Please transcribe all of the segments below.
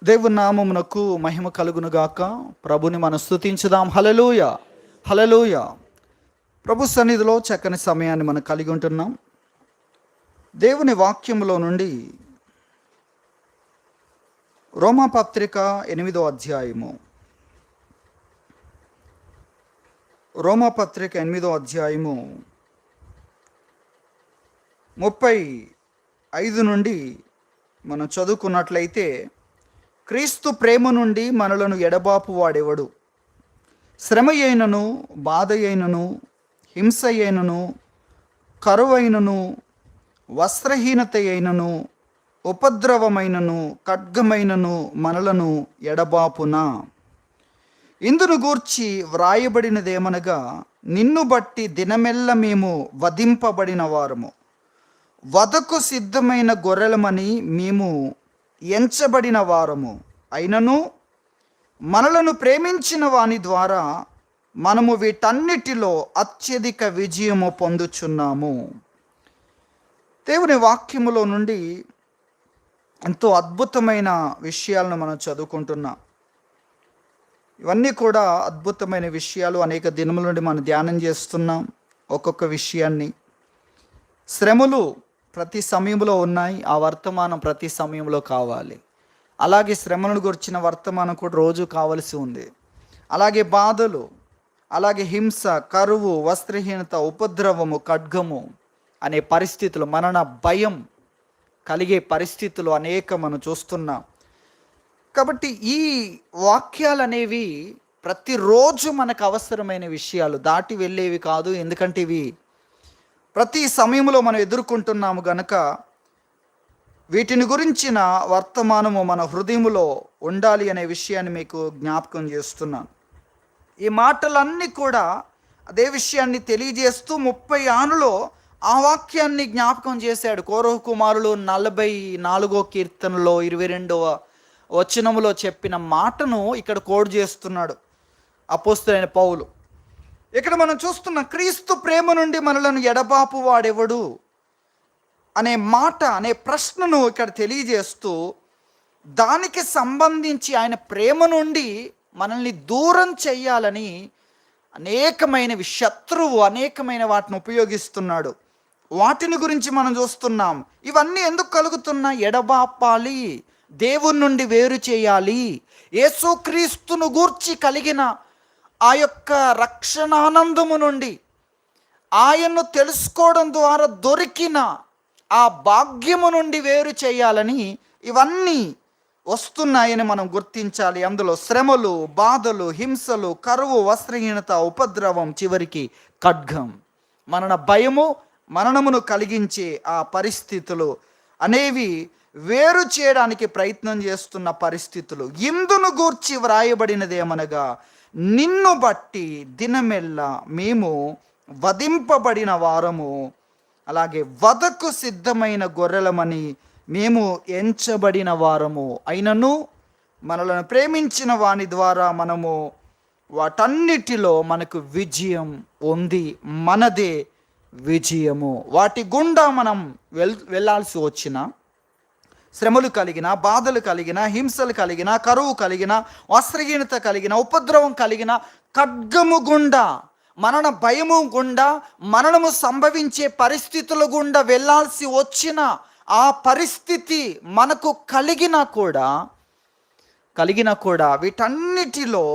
దేవుని నామమునకు మహిమ కలుగును గాక. ప్రభుని మనం స్తుతించుదాం. హల్లెలూయ, హల్లెలూయ. ప్రభు సన్నిధిలో చక్కని సమయాన్ని మనం కలిగి ఉంటున్నాం. దేవుని వాక్యములో నుండి రోమాపత్రిక 8వ అధ్యాయము, రోమాపత్రిక 8వ అధ్యాయము 35 నుండి మనం చదువుకున్నట్లయితే, క్రీస్తు ప్రేమ నుండి మనలను ఎడబాపు వాడెవడు? శ్రమ అయినను, బాధ అయినను, హింస అయినను, కరువైనను, వస్త్రహీనత అయినను, ఉపద్రవమైనను, ఖడ్గమైనను మనలను ఎడబాపునా? ఇందును గూర్చి వ్రాయబడినదేమనగా, నిన్ను బట్టి దినమెల్ల మేము వధింపబడిన వారము, వధకు సిద్ధమైన గొర్రెలమని మేము ఎంచబడిన వారము అయినను, మనలను ప్రేమించిన వాని ద్వారా మనము వీటన్నిటిలో అత్యధిక విజయము పొందుచున్నాము. దేవుని వాక్యములో నుండి ఎంతో అద్భుతమైన విషయాలను మనం చదువుకుంటున్నాం. ఇవన్నీ కూడా అద్భుతమైన విషయాలు. అనేక దినముల నుండి మనం ధ్యానం చేస్తున్నాం ఒక్కొక్క విషయాన్ని. శ్రమలు ప్రతి సమయంలో ఉన్నాయి, ఆ వర్తమానం ప్రతి సమయంలో కావాలి. అలాగే శ్రమలను గురించిన వర్తమానం కూడా రోజు కావలసి ఉంది. అలాగే బాధలు, అలాగే హింస, కరువు, వస్త్రహీనత, ఉపద్రవము, ఖడ్గము అనే పరిస్థితులు, మరణ భయం కలిగే పరిస్థితులు అనేక మనం చూస్తున్నాం. కాబట్టి ఈ వాక్యాలు అనేవి ప్రతిరోజు మనకు అవసరమైన విషయాలు, దాటి వెళ్ళేవి కాదు. ఎందుకంటే ఇవి ప్రతి సమయంలో మనం ఎదుర్కొంటున్నాము గనక వీటిని గురించిన వర్తమానము మన హృదయములో ఉండాలి అనే విషయాన్ని మీకు జ్ఞాపకం చేస్తున్నాను. ఈ మాటలన్నీ కూడా అదే విషయాన్ని తెలియజేస్తూ 36లో ఆ వాక్యాన్ని జ్ఞాపకం చేశాడు. కోరహు కుమారులు 44వ కీర్తనలో 22వ వచనములో చెప్పిన మాటను ఇక్కడ కోడ్ చేస్తున్నాడు అపోస్తలుడైన పౌలు. ఇక్కడ మనం చూస్తున్న క్రీస్తు ప్రేమ నుండి మనలను ఎడబాపు వాడెవడు అనే మాట, అనే ప్రశ్నను ఇక్కడ తెలియజేస్తూ, దానికి సంబంధించి ఆయన ప్రేమ నుండి మనల్ని దూరం చెయ్యాలని అనేకమైనవి, శత్రువు అనేకమైన వాటిని ఉపయోగిస్తున్నాడు. వాటిని గురించి మనం చూస్తున్నాం. ఇవన్నీ ఎందుకు కలుగుతున్నా? ఎడబాపాలి, దేవుని నుండి వేరు చేయాలి. యేసుక్రీస్తును గూర్చి కలిగిన ఆ యొక్క రక్షణానందము నుండి, ఆయన్ను తెలుసుకోవడం ద్వారా దొరికిన ఆ భాగ్యము నుండి వేరు చేయాలని ఇవన్నీ వస్తున్నాయని మనం గుర్తించాలి. అందులో శ్రమలు, బాధలు, హింసలు, కరువు, వస్త్రహీనత, ఉపద్రవం, చివరికి ఖడ్గం, మరణ భయము, మరణమును కలిగించే ఆ పరిస్థితులు అనేవి వేరు చేయడానికి ప్రయత్నం చేస్తున్న పరిస్థితులు. ఇందును గూర్చి వ్రాయబడినదేమనగా, నిన్ను బట్టి దినమెల్లా మేము వధింపబడిన వారము, అలాగే వధకు సిద్ధమైన గొర్రెలమని మేము ఎంచబడిన వారము అయినను, మనలను ప్రేమించిన వాని ద్వారా మనము వాటన్నిటిలో మనకు విజయం ఉంది. మనదే విజయము. వాటి గుండా మనం వెళ్ళాల్సి వచ్చిన, శ్రమలు కలిగిన, బాధలు కలిగిన, హింసలు కలిగిన, కరువు కలిగిన, వస్త్రహీనత కలిగిన, ఉపద్రవం కలిగిన, ఖడ్గము గుండా, మరణ భయము గుండా, మరణము సంభవించే పరిస్థితుల గుండా వెళ్ళాల్సి వచ్చిన ఆ పరిస్థితి మనకు కలిగినా కూడా వీటన్నిటిలో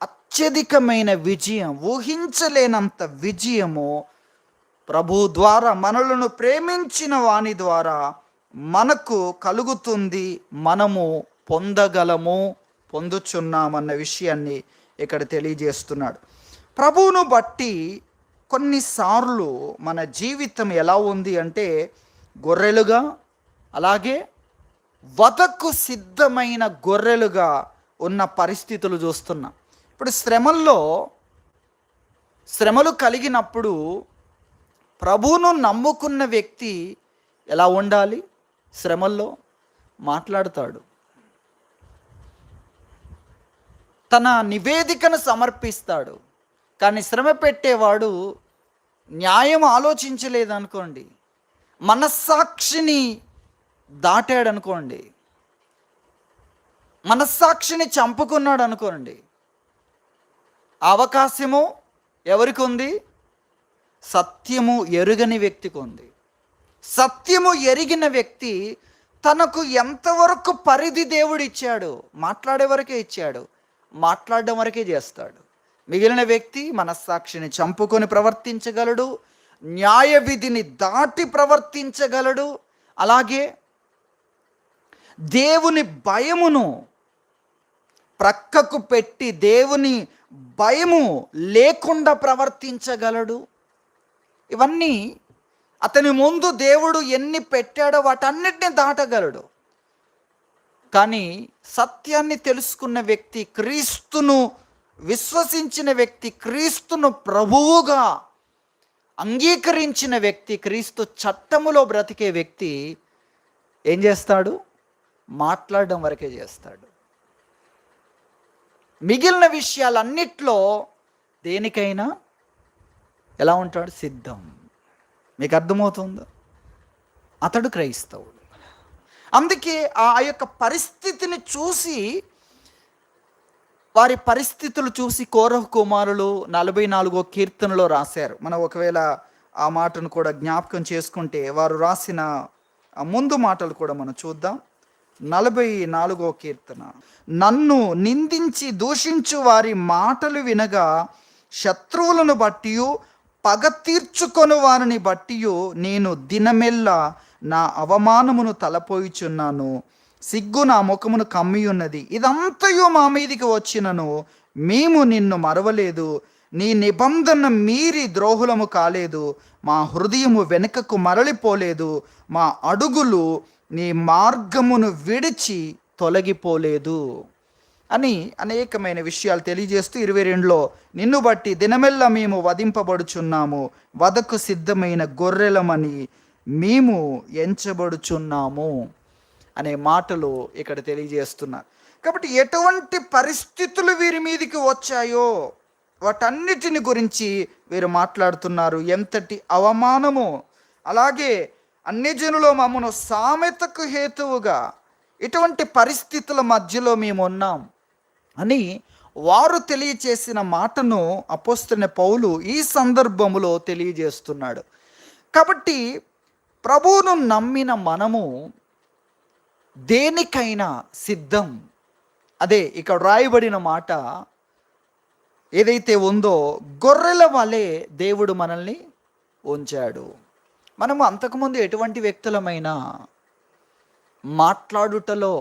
అత్యధికమైన విజయం, ఊహించలేనంత విజయము ప్రభు ద్వారా, మనలను ప్రేమించిన వాని ద్వారా మనకు కలుగుతుంది. మనము పొందగలము, పొందుచున్నామన్న విషయాన్ని ఇక్కడ తెలియజేస్తున్నాడు. ప్రభువును బట్టి కొన్నిసార్లు మన జీవితం ఎలా ఉంది అంటే, గొర్రెలుగా, అలాగే వధకు సిద్ధమైన గొర్రెలుగా ఉన్న పరిస్థితులు చూస్తున్నాం. ఇప్పుడు శ్రమలు కలిగినప్పుడు ప్రభువును నమ్ముకున్న వ్యక్తి ఎలా ఉండాలి? శ్రమల్లో మాట్లాడతాడు, తన నివేదికను సమర్పిస్తాడు. కానీ శ్రమ పెట్టేవాడు న్యాయం ఆలోచించలేదనుకోండి, మనస్సాక్షిని దాటాడనుకోండి, మనస్సాక్షిని చంపుకున్నాడు అనుకోండి, అవకాశము ఎవరికి ఉంది? సత్యము ఎరుగని వ్యక్తికి ఉంది. సత్యము ఎరిగిన వ్యక్తి తనకు ఎంతవరకు పరిధి దేవుడు ఇచ్చాడు, మాట్లాడే వరకే ఇచ్చాడు, మాట్లాడడం వరకే చేస్తాడు. మిగిలిన వ్యక్తి మనస్సాక్షిని చంపుకొని ప్రవర్తించగలడు, న్యాయ విధిని దాటి ప్రవర్తించగలడు. అలాగే దేవుని భయమును ప్రక్కకు పెట్టి దేవుని భయము లేకుండా ప్రవర్తించగలడు. ఇవన్నీ అతని ముందు దేవుడు ఎన్ని పెట్టాడో వాటన్నిటిని దాటగలడు. కానీ సత్యాన్ని తెలుసుకున్న వ్యక్తి, క్రీస్తును విశ్వసించిన వ్యక్తి, క్రీస్తును ప్రభువుగా అంగీకరించిన వ్యక్తి, క్రీస్తు చట్టములో బ్రతికే వ్యక్తి ఏం చేస్తాడు? మాట్లాడడం వరకే చేస్తాడు. మిగిలిన విషయాలన్నిట్లో దేనికైనా ఎలా ఉంటాడు? సిద్ధం. మీకు అర్థమవుతుందా? అతడు క్రైస్తవుడు. అందుకే ఆ యొక్క పరిస్థితిని చూసి, వారి పరిస్థితులు చూసి కోరహు కుమారులు 44వ కీర్తనలో రాశారు. మనం ఒకవేళ ఆ మాటను కూడా జ్ఞాపకం చేసుకుంటే, వారు రాసిన ముందు మాటలు కూడా మనం చూద్దాం. 44వ కీర్తన. నన్ను నిందించి దూషించు వారి మాటలు వినగా, శత్రువులను బట్టి పగ తీర్చుకొని వారిని బట్టి నేను దినమెల్లా నా అవమానమును తలపోయిచున్నాను. సిగ్గు నా ముఖమును కమ్మి ఉన్నది. ఇదంతయు మా మీదికి వచ్చినను మేము నిన్ను మరవలేదు. నీ నిబంధన మీరి ద్రోహులము కాలేదు. మా హృదయము వెనుకకు మరలిపోలేదు. మా అడుగులు నీ మార్గమును విడిచి తొలగిపోలేదు అని అనేకమైన విషయాలు తెలియజేస్తూ 22లో నిన్ను బట్టి దినమెల్లా మేము వధింపబడుచున్నాము, వధకు సిద్ధమైన గొర్రెలమని మేము ఎంచబడుచున్నాము అనే మాటలు ఇక్కడ తెలియజేస్తున్నారు. కాబట్టి ఎటువంటి పరిస్థితులు వీరి మీదికి వచ్చాయో వాటన్నిటిని గురించి వీరు మాట్లాడుతున్నారు. ఎంతటి అవమానము, అలాగే అన్యజనులో మమ్మను సామెతకు హేతువుగా ఇటువంటి పరిస్థితుల మధ్యలో మేము ఉన్నాం అని వారు తెలియచేసిన మాటను అపోస్తలుడైన పౌలు ఈ సందర్భములో తెలియజేస్తున్నాడు. కాబట్టి ప్రభువును నమ్మిన మనము దేనికైనా సిద్ధం. అదే ఇక్కడ రాయబడిన మాట ఏదైతే ఉందో, గొర్రెల వలె దేవుడు మనల్ని ఉంచాడు. మనము అంతకుముందు ఎటువంటి వ్యక్తులమైనా మాట్లాడుటలో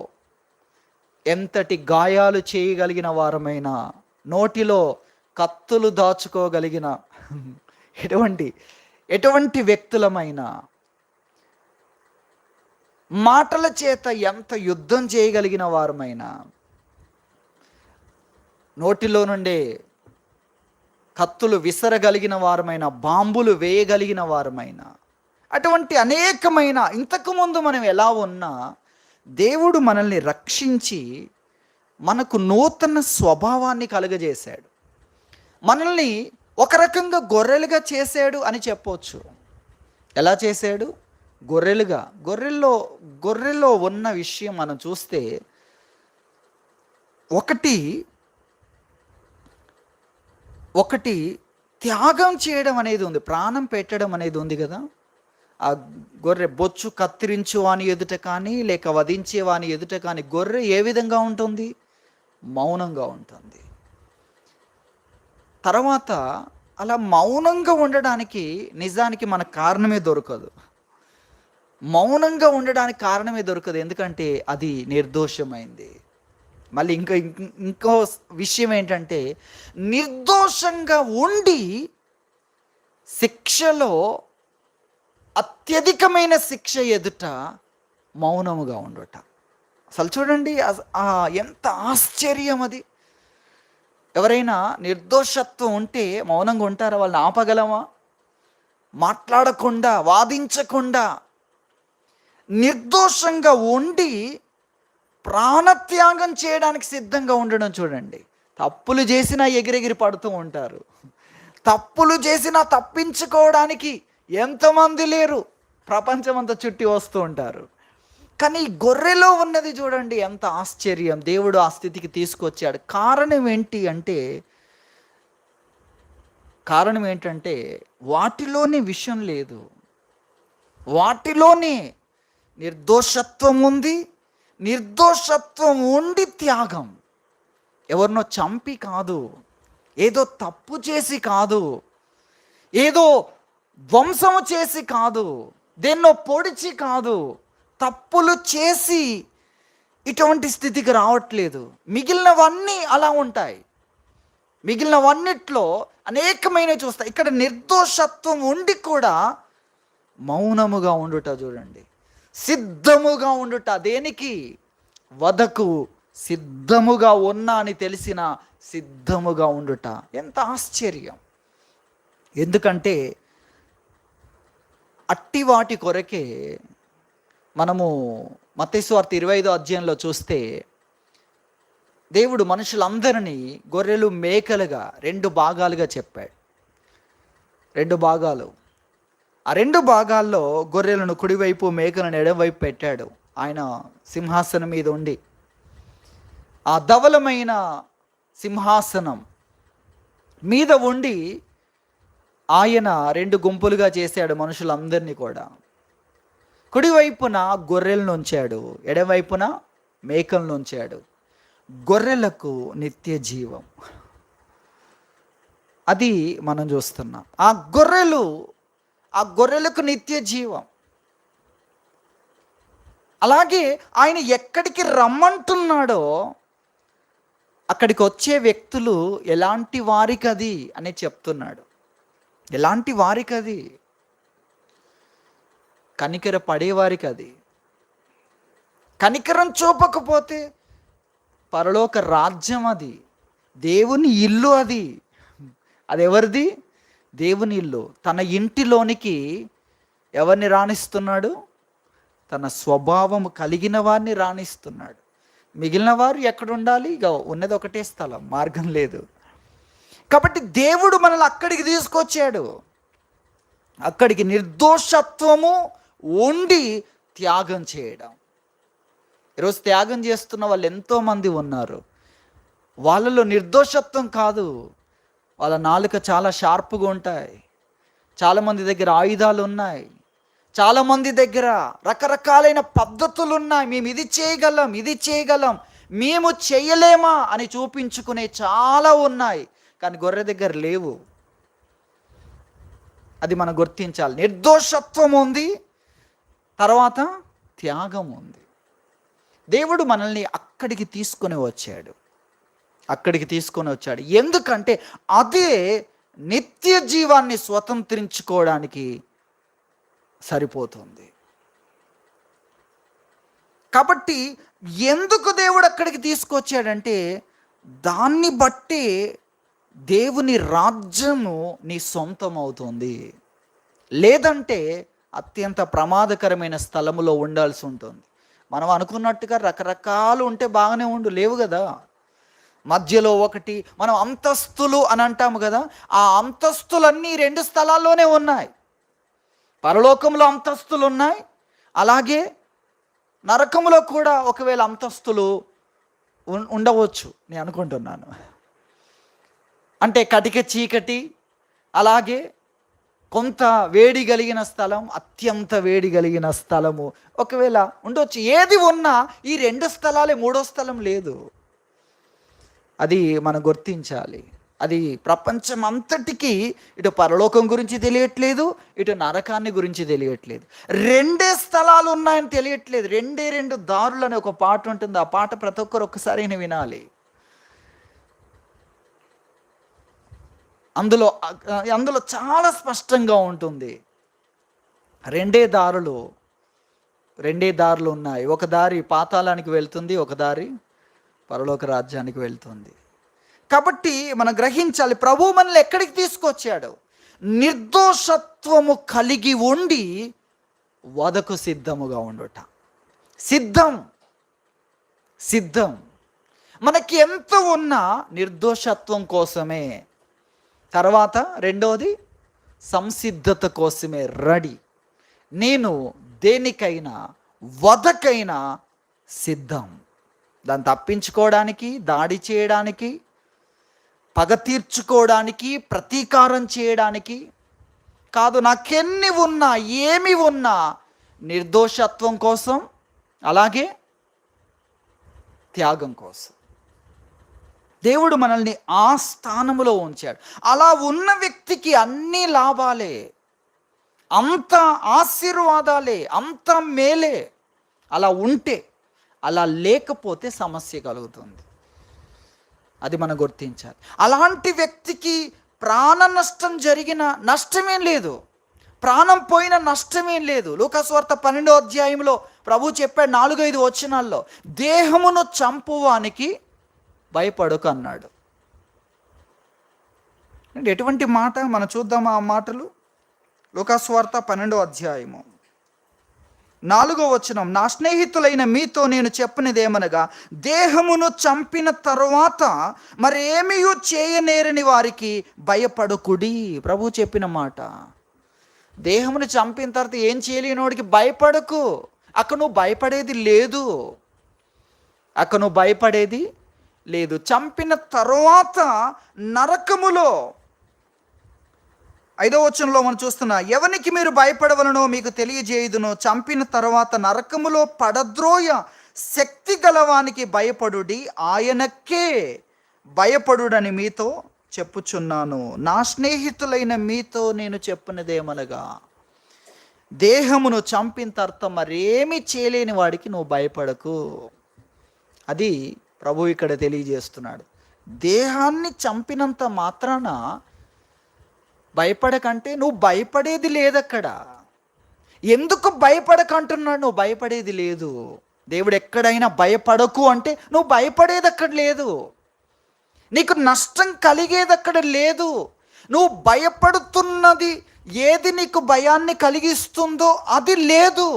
ఎంతటి గాయాలు చేయగలిగిన వారమైనా, నోటిలో కత్తులు దాచుకోగలిగిన ఎటువంటి వ్యక్తులమైనా, మాటల చేత ఎంత యుద్ధం చేయగలిగిన వారమైనా, నోటిలో నుండే కత్తులు విసరగలిగిన వారమైనా, బాంబులు వేయగలిగిన వారమైనా, అటువంటి అనేకమైన, ఇంతకుముందు మనం ఎలా ఉన్నా దేవుడు మనల్ని రక్షించి మనకు నూతన స్వభావాన్ని కలుగజేశాడు. మనల్ని ఒక రకంగా గొర్రెలుగా చేశాడు అని చెప్పవచ్చు. ఎలా చేశాడు? గొర్రెలుగా. గొర్రెల్లో ఉన్న విషయం మనం చూస్తే, ఒకటి త్యాగం చేయడం అనేది ఉంది, ప్రాణం పెట్టడం అనేది ఉంది కదా. ఆ గొర్రె బొచ్చు కత్తిరించు వాని ఎదుట కానీ, లేక వధించే వాని ఎదుట కానీ గొర్రె ఏ విధంగా ఉంటుంది? మౌనంగా ఉంటుంది. తర్వాత అలా మౌనంగా ఉండడానికి నిజానికి మన కారణమే దొరకదు. మౌనంగా ఉండడానికి కారణమే దొరకదు, ఎందుకంటే అది నిర్దోషమైంది. మళ్ళీ ఇంకో విషయం ఏంటంటే, నిర్దోషంగా ఉండి శిక్షలో అత్యధికమైన శిక్ష ఎదుట మౌనముగా ఉండుట. అసలు చూడండి, ఎంత ఆశ్చర్యం అది. ఎవరైనా నిర్దోషత్వం ఉంటే మౌనంగా ఉంటారా? వాళ్ళని ఆపగలమా? మాట్లాడకుండా, వాదించకుండా నిర్దోషంగా ఉండి ప్రాణత్యాగం చేయడానికి సిద్ధంగా ఉండడం చూడండి. తప్పులు చేసినా ఎగిరెగిరి పడుతూ ఉంటారు. తప్పులు చేసినా తప్పించుకోవడానికి ఎంతమంది లేరు, ప్రపంచమంతా చుట్టి వస్తూ ఉంటారు. కానీ ఈ గొర్రెలో ఉన్నది చూడండి ఎంత ఆశ్చర్యం. దేవుడు ఆ స్థితికి తీసుకొచ్చాడు. కారణం ఏంటంటే వాటిలోని విషయం లేదు, వాటిలోనే నిర్దోషత్వం ఉంది. నిర్దోషత్వం ఉండి త్యాగం. ఎవరినో చంపి కాదు, ఏదో తప్పు చేసి కాదు, ఏదో ధ్వంసము చేసి కాదు, దేన్నో పొడిచి కాదు, తప్పులు చేసి ఇటువంటి స్థితికి రావట్లేదు. మిగిలినవన్నీ అలా ఉంటాయి. మిగిలినవన్నిట్లో అనేకమైన చూస్తాయి. ఇక్కడ నిర్దోషత్వం ఉండి కూడా మౌనముగా ఉండుట చూడండి. సిద్ధముగా ఉండుట. దేనికి? వధకు సిద్ధముగా ఉన్నా అని తెలిసిన సిద్ధముగా ఉండుట. ఎంత ఆశ్చర్యం. ఎందుకంటే అట్టి వాటి కొరకే మనము మత్తయి సువార్త 25వ అధ్యాయంలో చూస్తే దేవుడు మనుషులందరినీ గొర్రెలు మేకలుగా 2 భాగాలుగా చెప్పాడు. 2 భాగాలు. ఆ 2 భాగాల్లో గొర్రెలను కుడివైపు, మేకలను ఎడమవైపు పెట్టాడు. ఆయన సింహాసనం మీద ఉండి ఆ ధవలమైన సింహాసనం మీద ఉండి ఆయన 2 గుంపులుగా చేశాడు మనుషులందరినీ కూడా. కుడివైపున గొర్రెలను ఉంచాడు, ఎడమవైపున మేకలను ఉంచాడు. గొర్రెలకు నిత్య జీవం, అది మనం చూస్తున్నాం. ఆ గొర్రెలకు నిత్య జీవం. అలాగే ఆయన ఎక్కడికి రమ్మంటున్నాడో అక్కడికి వచ్చే వ్యక్తులు ఎలాంటి వారికి అది అని చెప్తున్నాడు. ఎలాంటి వారికి అది? కనికర పడేవారికి అది. కనికరం చూపకపోతే పరలోక రాజ్యం అది, దేవుని ఇల్లు అది. అది ఎవరిది? దేవుని ఇల్లు. తన ఇంటిలోనికి ఎవరిని రాణిస్తున్నాడు? తన స్వభావం కలిగిన వారిని రాణిస్తున్నాడు. మిగిలిన వారు ఎక్కడ ఉండాలి? ఇక ఉన్నది ఒకటే స్థలం, మార్గం లేదు. కాబట్టి దేవుడు మనల్ని అక్కడికి తీసుకొచ్చాడు. అక్కడికి నిర్దోషత్వము ఉండి త్యాగం చేయడం. ఈరోజు త్యాగం చేస్తున్న వాళ్ళు ఎంతోమంది ఉన్నారు. వాళ్ళలో నిర్దోషత్వం కాదు, వాళ్ళ నాలుక చాలా షార్ప్గా ఉంటాయి. చాలామంది దగ్గర ఆయుధాలు ఉన్నాయి, చాలామంది దగ్గర రకరకాలైన పద్ధతులు ఉన్నాయి. మేము ఇది చేయగలం, మేము చేయలేమా అని చూపించుకునే చాలా ఉన్నాయి. కానీ గొర్రె దగ్గర లేవు. అది మనం గుర్తించాలి. నిర్దోషత్వం ఉంది, తర్వాత త్యాగం ఉంది. దేవుడు మనల్ని అక్కడికి తీసుకొని వచ్చాడు. ఎందుకంటే అదే నిత్య జీవాన్ని స్వతంత్రించుకోవడానికి సరిపోతుంది. కాబట్టి ఎందుకు దేవుడు అక్కడికి తీసుకొచ్చాడంటే దాన్ని బట్టి దేవుని రాజ్యము నీ సొంతం అవుతుంది. లేదంటే అత్యంత ప్రమాదకరమైన స్థలములో ఉండాల్సి ఉంటుంది. మనం అనుకున్నట్టుగా రకరకాలు ఉంటే బాగానే లేవు కదా. మధ్యలో ఒకటి మనం అంతస్తులు అని అంటాము కదా, ఆ అంతస్తులన్నీ 2 స్థలాల్లోనే ఉన్నాయి. పరలోకంలో అంతస్తులు ఉన్నాయి, అలాగే నరకములో కూడా ఒకవేళ అంతస్తులు ఉండవచ్చు నేను అనుకుంటున్నాను. అంటే కటిక చీకటి, అలాగే కొంత వేడి కలిగిన స్థలం, అత్యంత వేడి కలిగిన స్థలము ఒకవేళ ఉండొచ్చు. ఏది ఉన్నా ఈ 2 స్థలాలే, 3వ స్థలం లేదు. అది మనం గుర్తించాలి. అది ప్రపంచం అంతటికీ ఇటు పరలోకం గురించి తెలియట్లేదు, ఇటు నరకాన్ని గురించి తెలియట్లేదు. 2 స్థలాలు ఉన్నాయని తెలియట్లేదు. 2 దారులు అనే ఒక పాట ఉంటుంది. ఆ పాట ప్రతి ఒక్కరు ఒక్కసారి వినాలి. అందులో చాలా స్పష్టంగా ఉంటుంది. 2 దారులు ఉన్నాయి. ఒక దారి పాతాళానికి వెళ్తుంది, ఒక దారి పరలోక రాజ్యానికి వెళ్తుంది. కాబట్టి మనం గ్రహించాలి, ప్రభు మనల్ని ఎక్కడికి తీసుకొచ్చాడు? నిర్దోషత్వము కలిగి ఉండి వధకు సిద్ధముగా ఉండుట. సిద్ధం మనకి ఎంత ఉన్నా నిర్దోషత్వం కోసమే. తర్వాత రెండోది సంసిద్ధత కోసమే రెడీ. నేను దేనికైనా వధకైనా సిద్ధం. దాన్ని తప్పించుకోవడానికి, దాడి చేయడానికి, పగ తీర్చుకోవడానికి, ప్రతీకారం చేయడానికి కాదు. నాకెన్ని ఉన్నా, ఏమి ఉన్నా నిర్దోషత్వం కోసం, అలాగే త్యాగం కోసం దేవుడు మనల్ని ఆ స్థానములో ఉంచాడు. అలా ఉన్న వ్యక్తికి అన్ని లాభాలే, అంత ఆశీర్వాదాలే, అంత మేలే. అలా ఉంటే, అలా లేకపోతే సమస్య కలుగుతుంది. అది మనం గుర్తించాలి. అలాంటి వ్యక్తికి ప్రాణ నష్టం జరిగిన నష్టమేం లేదు, ప్రాణం పోయిన నష్టమేం లేదు. లూకాసువార్త 12వ అధ్యాయంలో ప్రభు చెప్పాడు 4-5 వచనాల్లో, దేహమును చంపువానికి భయపడకు అన్నాడు. ఎటువంటి మాట, మనం చూద్దాం ఆ మాటలు. లూకాసువార్త 12వ అధ్యాయము 4వ వచనం, నా స్నేహితులైన మీతో నేను చెప్పినదేమనగా, దేహమును చంపిన తరువాత మరేమీ చేయనేరని వారికి భయపడకుడి. ప్రభు చెప్పిన మాట. దేహమును చంపిన తర్వాత ఏం చేయలేనోడికి భయపడకు. అక్కడ నువ్వు భయపడేది లేదు, అక్కడ నువ్వు భయపడేది లేదు. చంపిన తరువాత నరకములో, 5వ వచనంలో మనం చూస్తున్నా, ఎవనికి మీరు భయపడవలనో మీకు తెలియజేయుదును, చంపిన తర్వాత నరకములో పడద్రోయ శక్తి గలవానికి భయపడుడి, ఆయనకే భయపడుడని మీతో చెప్పుచున్నాను. నా స్నేహితులైన మీతో నేను చెప్పినదేమనగా, దేహమును చంపిన తర్వాత మరేమి చేయలేని వాడికి నువ్వు భయపడకు. అది ప్రభు ఇక్కడ తెలియజేస్తున్నాడు. దేహాన్ని చంపినంత మాత్రాన భయపడకంటే నువ్వు భయపడేది లేదక్కడ. ఎందుకు భయపడకంటున్నాడు? నువ్వు భయపడేది లేదు. దేవుడు ఎక్కడైనా భయపడకు అంటే నువ్వు భయపడేది అక్కడ లేదు, నీకు నష్టం కలిగేది అక్కడ లేదు. నువ్వు భయపడుతున్నది ఏది నీకు భయాన్ని కలిగిస్తుందో అది లేదు,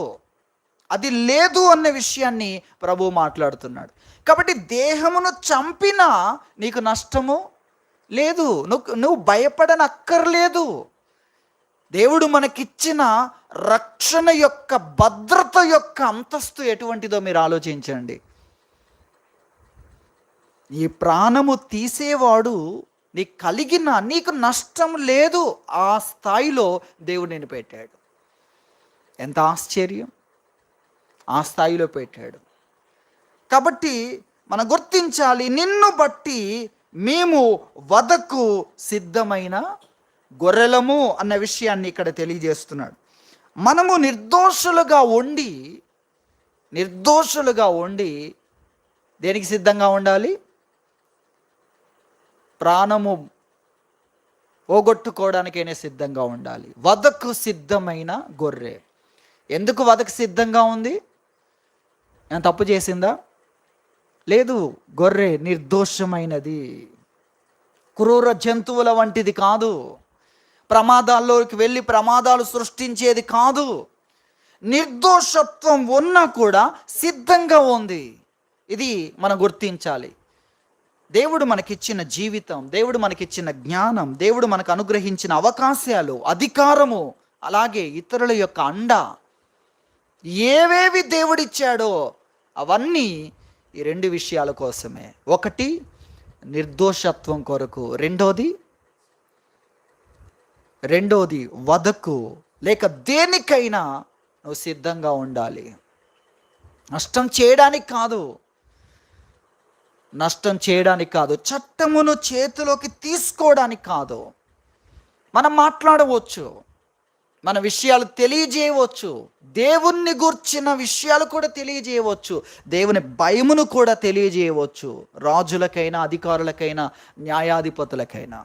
అది లేదు అన్న విషయాన్ని ప్రభు మాట్లాడుతున్నాడు. కాబట్టి దేహమును చంపినా నీకు నష్టము లేదు, నువ్వు భయపడనక్కర్లేదు. దేవుడు మనకిచ్చిన రక్షణ యొక్క, భద్రత యొక్క అంతస్తు ఎటువంటిదో మీరు ఆలోచించండి. ఈ ప్రాణము తీసేవాడు నీకు కలిగిన, నీకు నష్టం లేదు. ఆ స్థాయిలో దేవుడు నిన్ను పెట్టాడు. ఎంత ఆశ్చర్యం! ఆ స్థాయిలో పెట్టాడు. కాబట్టి మనం గుర్తించాలి, నిన్ను బట్టి మేము వధకు సిద్ధమైన గొర్రెలము అన్న విషయాన్ని ఇక్కడ తెలియజేస్తున్నాడు. మనము నిర్దోషులుగా ఉండి దేనికి సిద్ధంగా ఉండాలి? ప్రాణము పోగొట్టుకోవడానికైనా సిద్ధంగా ఉండాలి. వధకు సిద్ధమైన గొర్రె. ఎందుకు వధకు సిద్ధంగా ఉంది? ఏమైనా తప్పు చేసిందా? లేదు. గొర్రె నిర్దోషమైనది, క్రూర జంతువుల వంటిది కాదు, ప్రమాదాల్లోకి వెళ్ళి ప్రమాదాలు సృష్టించేది కాదు. నిర్దోషత్వం ఉన్నా కూడా సిద్ధంగా ఉంది. ఇది మనం గుర్తించాలి. దేవుడు మనకిచ్చిన జీవితం, దేవుడు మనకిచ్చిన జ్ఞానం, దేవుడు మనకు అనుగ్రహించిన అవకాశాలు, అధికారము, అలాగే ఇతరుల యొక్క అండ, ఏవేవి దేవుడిచ్చాడో అవన్నీ ఈ 2 విషయాల కోసమే. ఒకటి నిర్దోషత్వం కొరకు, రెండోది వధకు లేక దేనికైనా నువ్వు సిద్ధంగా ఉండాలి. నష్టం చేయడానికి కాదు, చట్టమును చేతిలోకి తీసుకోవడానికి కాదు. మనం మాట్లాడవచ్చు, మన విషయాలు తెలియజేయవచ్చు, దేవుణ్ణి గూర్చిన విషయాలు కూడా తెలియజేయవచ్చు, దేవుని భయమును కూడా తెలియజేయవచ్చు, రాజులకైనా, అధికారులకైనా, న్యాయాధిపతులకైనా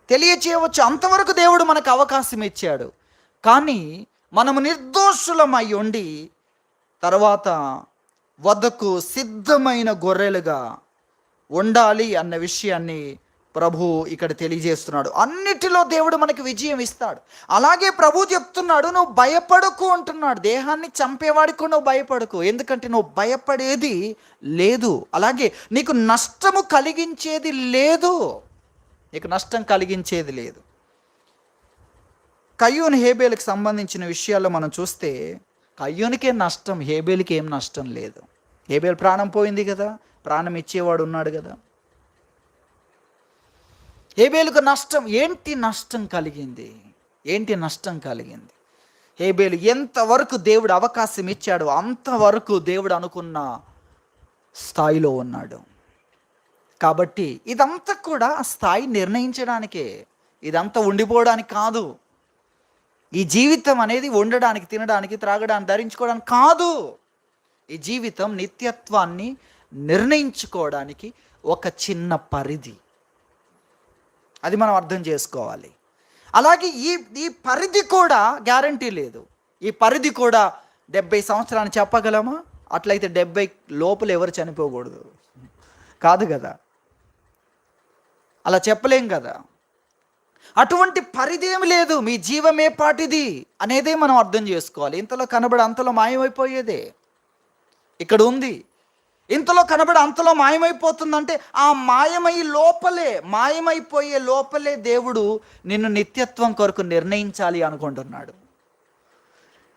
తెలియజేయవచ్చు. అంతవరకు దేవుడు మనకు అవకాశం ఇచ్చాడు. కానీ మనము నిర్దోషులమై ఉండి తర్వాత వధకు సిద్ధమైన గొర్రెలుగా ఉండాలి అన్న విషయాన్ని ప్రభు ఇక్కడ తెలియజేస్తున్నాడు. అన్నిటిలో దేవుడు మనకి విజయం ఇస్తాడు. అలాగే ప్రభు చెప్తున్నాడు, నువ్వు భయపడకు అంటున్నాడు. దేహాన్ని చంపేవాడికి నువ్వు భయపడకు, ఎందుకంటే నువ్వు భయపడేది లేదు. అలాగే నీకు నష్టము కలిగించేది లేదు, కయ్యూను హేబేలుకి సంబంధించిన విషయాల్లో మనం చూస్తే కయ్యూనికే నష్టం, హేబేలుకి ఏం నష్టం లేదు. హేబేలు ప్రాణం పోయింది కదా, ప్రాణం ఇచ్చేవాడు ఉన్నాడు కదా. హేబేలుకు నష్టం ఏంటి? నష్టం కలిగింది. ఏంటి నష్టం కలిగింది? హేబేలు ఎంతవరకు దేవుడు అవకాశం ఇచ్చాడో అంతవరకు దేవుడు అనుకున్న స్థాయిలో ఉన్నాడు. కాబట్టి ఇదంతా కూడా ఆ స్థాయి నిర్ణయించడానికే, ఇదంతా ఉండిపోవడానికి కాదు. ఈ జీవితం అనేది ఉండడానికి, తినడానికి, త్రాగడానికి, ధరించుకోవడానికి కాదు. ఈ జీవితం నిత్యత్వాన్ని నిర్ణయించుకోవడానికి ఒక చిన్న పరిధి, అది మనం అర్థం చేసుకోవాలి. అలాగే ఈ పరిధి కూడా గ్యారంటీ లేదు. ఈ పరిధి కూడా 70 సంవత్సరాలు చెప్పగలమా? అట్లయితే 70 లోపల ఎవరు చనిపోకూడదు కాదు కదా, అలా చెప్పలేం కదా. అటువంటి పరిధి ఏమి లేదు. మీ జీవమే పాటిది అనేదే మనం అర్థం చేసుకోవాలి. ఇంతలో కనబడి అంతలో మాయమైపోయేదే ఇక్కడ ఉంది. ఇంతలో కనబడి అంతలో మాయమైపోతుందంటే ఆ మాయమైపోయే లోపలే దేవుడు నిన్ను నిత్యత్వం కొరకు నిర్ణయించాలి అనుకుంటున్నాడు.